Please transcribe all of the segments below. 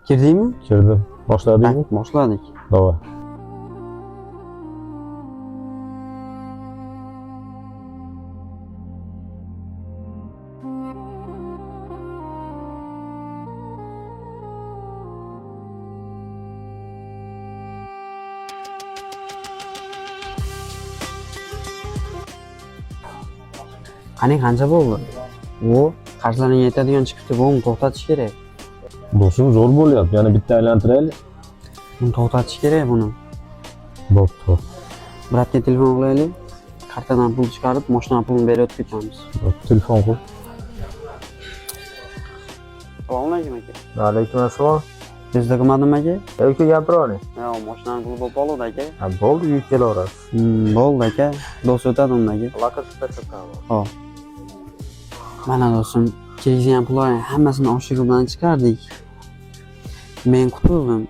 Girdingmi? Kirdim. Boshladingmi? Boshladik. Davay. Qani qancha bo'ldi? O, qarzlaring yetadigan chiqibdi, buni to'xtatish kerak. Do'stim zo'r bo'lyapti. Yana bitta aylantiraylik. Buni to'xtatish kerak buni. Bo'pti. Bratga telefon qilaylik. Kartadan pul chiqarib, mashina pulini berib o'tib ketamiz. Telefon qil. Assalomu alaykum aka. Alaykum assalom. Tezda qilmadimmi aka? Aka gapiravering. Ha, mashinani puli bo'lib qoldi aka. Ha, bo'ldi, yuk kelaverasiz. Bo'ldi aka. Do'st o'tadi unda aka. Lokasida chiqqan. Xo'p. Mana do'stim, kelgan pullarning hammasini oshig'i bilan chiqardik. Men qutuldim.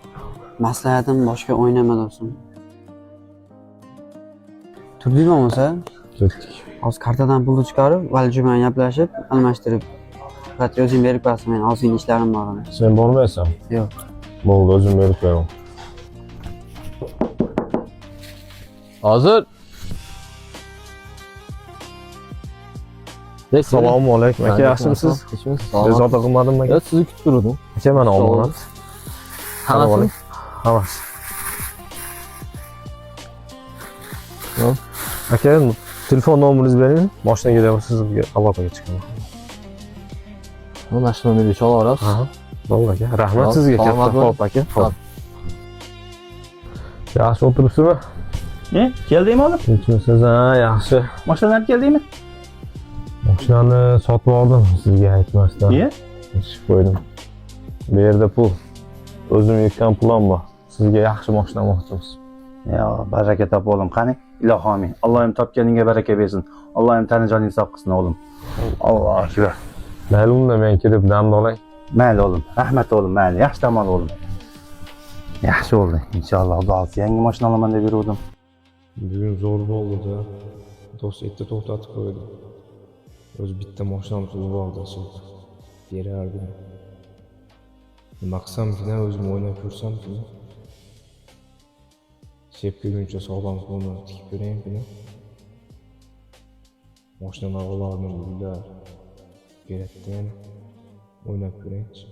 Maslahatim boshqa o'ynama do'stim. Turdingmi bo'lsa? Ketdik. Hozir kartadan pulni chiqarib, Valju bilan gaplashib, almashtirib. Faqat o'zing berib qo'yasan, men ozgina ishlarim bor edi. Sen bormaysan? Yo'q. Bo'ldi, o'zim berib qo'yaman. Hozir. Assalomu alaykum. Aka, yaxshimisiz? Bezovta qilmadimmi aka? Sizni kutib turdim. Aka, mana omonat. Hammasi? Hammasi. Aka, telefon nomeringizni bering. Mashinaga da sizga aloqaga chiqaman. Mana shu nomerga chalaverasiz. Ha. Bo'ldi aka. Rahmat sizga katta. Xo'p aka. Xo'p. Yaxshi o'tiribsizmi? Keldingmi oğlum? Tinchmisiz? Ha, yaxshi. Mashinadan keldingmi? Mashinani sotib oldim sizga aytmasdan. Niye? Ishib qo'ydim. Bu yerda pul. O'zim yutgan pulim bor. Sizga yaxshi mashina olmoqchimiz. Ya baraka top oğlum. Qani? Ilohi amin. Allohim topganingga baraka bersin. Allohim tani joning sog' qilsin oğlum. Allohu akbar. Mayli unda men kirib dam olay. Mayli oğlum. Rahmat oğlum, mayli. Yaxshi dam ol oğlum. Yaxshi bo'ldi. Inshaalloh Xudo xohlasa yangi mashina olaman deb yuruvdim. Bugun zo'r bo'ldi-da. Do'st erta to'xtatib qo'ydi. O'zi bitta mashinamiz bordi, sotib berardim. Nima qilsamgina o'zim o'ynab ko'rsamgina. Sep ko'rguncha sog'lom qo'lni tikib ko'raymi? Mashinalar, uylar kerakdan o'ynab ko'raychi.